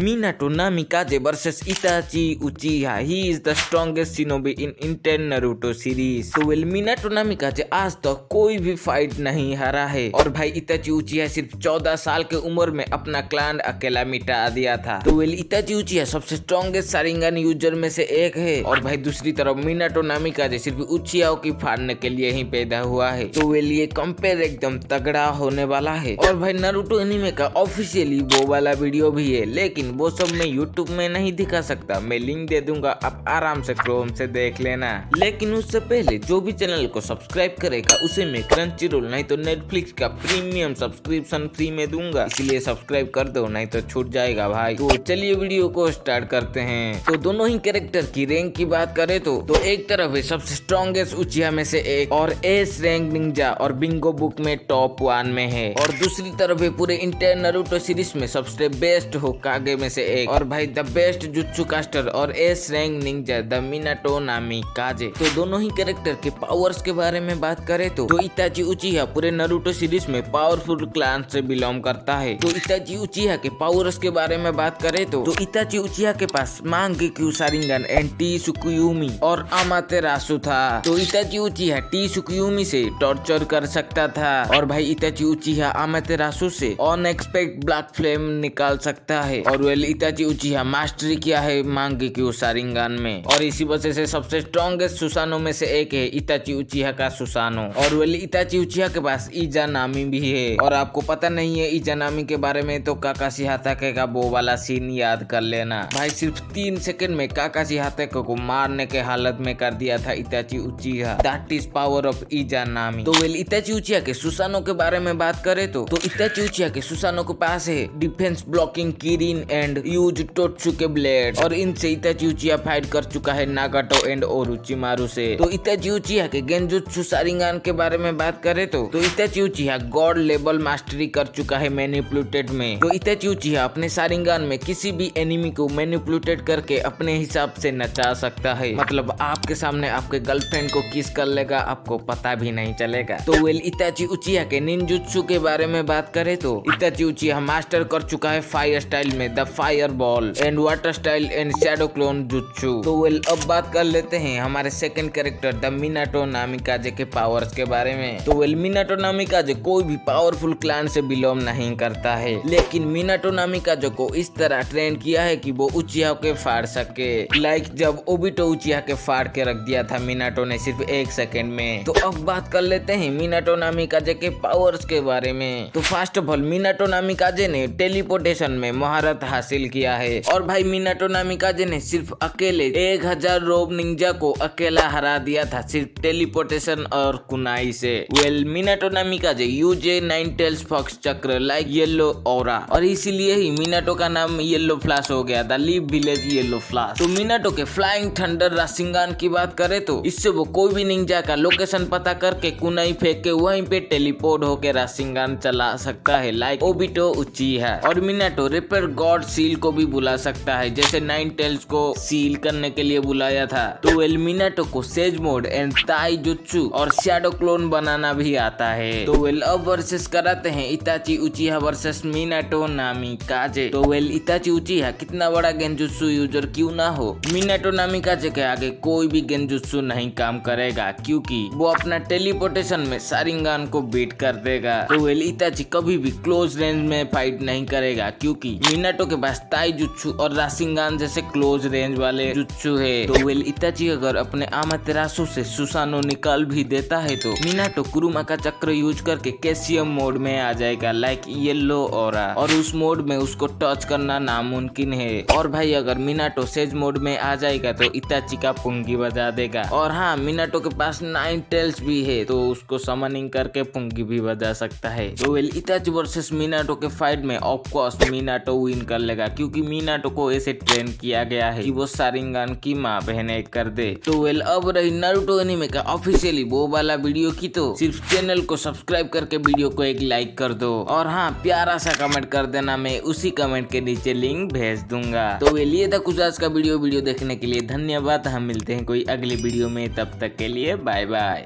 Minato Namikaze versus Itachi Uchiha. He is the strongest shinobi in entire Naruto series. तो Minato Namikaze आज तक कोई भी fight नहीं हारा है और भाई इताची उचिहा सिर्फ 14 साल के उम्र में अपना क्लान अकेला मिटा दिया था। तो इताची उचिहा सबसे स्ट्रॉन्गेस्ट शारिंगन यूजर में से एक है और भाई दूसरी तरफ मिनाटो नामिकाजे सिर्फ उचिहा की फाड़ने के लिए ही पैदा हुआ है। तो ये कंपेयर एकदम तगड़ा होने वाला है और भाई नारुतो एनीमे का ऑफिशियली वो वाला वीडियो भी है, लेकिन वो सब मैं यूट्यूब में नहीं दिखा सकता। मैं लिंक दे दूंगा, आप आराम से क्रोम से देख लेना। लेकिन उससे पहले जो भी चैनल को सब्सक्राइब करेगा उसे मैं क्रंचीरोल नहीं तो नेटफ्लिक्स का प्रीमियम सब्सक्रिप्शन फ्री में दूंगा, इसलिए सब्सक्राइब कर दो नहीं तो छूट जाएगा भाई। तो चलिए वीडियो को स्टार्ट करते हैं। तो दोनों ही कैरेक्टर की रैंक की बात करें तो एक तरफ है सबसे स्ट्रॉन्गेस्ट उचिहा में से एक और एस रैंक निंजा और बिंगो बुक में टॉप 1 में है, और दूसरी तरफ है पूरे इंटायर नारुतो सीरीज में सबसे बेस्ट होकागे में से एक और भाई द बेस्ट जुत्सु कास्टर और S rank ninja the Minato Namikaze. तो दोनों ही कैरेक्टर के पावर्स के बारे में बात करें तो इताची उचिहा पूरे नारुतो सीरीज में पावरफुल क्लान से बिलोंग करता है। तो इताची उचिहा के पावर्स के बारे में बात करें तो इताची उचिहा के पास मांगेक्यू शारिंगन एंड टी सुकुयुमी और अमातेरासु था। तो इताची उचिहा टी सुकुयुमी से टॉर्चर कर सकता था और भाई इताची उचिहा अमातेरासु से अनएक्सपेक्टेड ब्लैक फ्लेम निकाल सकता है, और इताची उचिहा मास्टरी किया है मांगेक्यू शारिंगन में, और इसी वजह से सबसे स्ट्रॉन्गेस्ट सुसानो में से एक है इताची उचिहा का सुसानो। और इताची उचिहा के पास इजानामी भी है, और आपको पता नहीं है इजानामी के बारे में तो काकाशी हाताके का वो वाला सीन याद कर लेना भाई। सिर्फ 3 सेकंड में काकाशी हाताके को मारने के हालत में कर दिया था Itachi Uchiha. That is power of Izanami. तो इताची उचिहा के सुसानो के बारे में बात करें तो इताची उचिहा के सुसानो के पास है defence blocking Kirin and use Totsuka blade, और इनसे इताची उचिहा फाइट कर चुका है नागाटो एंड ओरोचिमारू से। तो इताची उचिहा के गेंजुत्सु शारिंगन के बारे में बात करें तो इताची उचिहा गॉड लेवल मास्टरी कर चुका है मैनिपुलेटेड में। तो इताची उचिहा अपने शारिंगन में किसी भी एनिमी को मैनिपुलेटेड करके अपने हिसाब से नचा सकता है, मतलब आपके सामने आपके गर्लफ्रेंड को किस कर लेगा आपको पता भी नहीं चलेगा। तो इताची उचिहा के निंजुत्सु के बारे में बात करें तो इताची उचिहा मास्टर कर चुका है फायर स्टाइल में the fire ball and water style and shadow clone jutsu. तो अब बात कर लेते हैं हमारे सेकंड कैरेक्टर द मिनाटो नामिकाजे के पावर्स के बारे में। तो मिनाटो नामिकाजे कोई भी पावरफुल क्लान से बिलोंग नहीं करता है, लेकिन मिनाटो नामिकाजे को इस तरह ट्रेन किया है कि वो उचिहा के फाड़ सके, लाइक जब ओबिटो उचिहा के फाड़ के रख दिया था मिनाटो ने सिर्फ 1 सेकंड में। तो अब बात कर लेते हैं मिनाटो नामिकाजे के पावर्स के बारे में। तो फर्स्ट ऑफ ऑल मिनाटो नामिकाजे ने टेलीपोर्टेशन में महारत हासिल किया है, और भाई मिनाटो नामिकाजे ने सिर्फ अकेले 1000 रोब निंजा को अकेला हरा दिया था सिर्फ टेलीपोर्टेशन और कुनाई से। मिनाटो नामिकाजे यूजे 9 टेल्स फॉक्स चक्र लाइक येलो ऑरा, और इसीलिए ही मिनाटो का नाम येलो फ्लैश हो गया था, लीव विलेज येलो फ्लैश। तो मिनाटो के फ्लाइंग थंडर राशिंगन की बात करें तो इससे वो कोई भी निंजा का लोकेशन पता करके कुनाई फेंक के वहीं पे टेलीपोर्ट होके राशिंगन चला सकता है लाइक ओबिटो उचिहा। और मिनाटो रिपेयर गॉड सील को भी बुला सकता है, जैसे 9 टेल्स को सील करने के लिए बुलाया था। तो मिनाटो को सेज मोड एंड ताई जुत्सु और शैडो क्लोन बनाना भी आता है। तो अब वर्सेस कराते हैं इताची उचिहा वर्सेस मिनाटो नामिकाजे। तो इताची उचिहा कितना बड़ा गेंजुत्सु यूजर क्यों ना हो, मिनाटो नामिकाजे के आगे कोई भी गेंजुत्सु नहीं काम करेगा, क्योंकि वो अपना टेलीपोर्टेशन में शारिंगन को बीट कर देगा। तो इताची कभी भी क्लोज रेंज में फाइट नहीं करेगा, क्योंकि मिनाटो के पास ताई जुत्सु और राशिंगन जैसे क्लोज रेंज वाले जुत्सु है। तो इताची अगर अपने अमातेरासु से सुसानो निकाल भी देता है तो मिनाटो कुरुमा का चक्र यूज करके कैसियम मोड में आ जाएगा लाइक येलो ऑरा, और उस मोड में उसको टच करना नामुमकिन है। और भाई अगर मिनाटो सेज मोड में आ जाएगा तो इताची का पुंगी बजा देगा। और हाँ, मिनाटो के पास 9 टेल्स भी है तो उसको समनिंग करके पुंगी भी बजा सकता है। तो इताची वर्सेस मिनाटो के फाइट में ऑफ कोर्स मिनाटो विन कर लेगा, क्योंकि मिनाटो को ऐसे ट्रेन किया गया है कि वो शारिंगन की माँ बहने कर दे। तो अब रही नारुतो एनीमे का ऑफिशियली वो वाला वीडियो की, तो सिर्फ चैनल को सब्सक्राइब करके वीडियो को एक लाइक कर दो, और हाँ प्यारा सा कमेंट कर देना, मैं उसी कमेंट के नीचे लिंक भेज दूंगा। तो ये था कुछ आज का वीडियो देखने के लिए धन्यवाद। हम मिलते हैं कोई अगली वीडियो में, तब तक के लिए बाय बाय।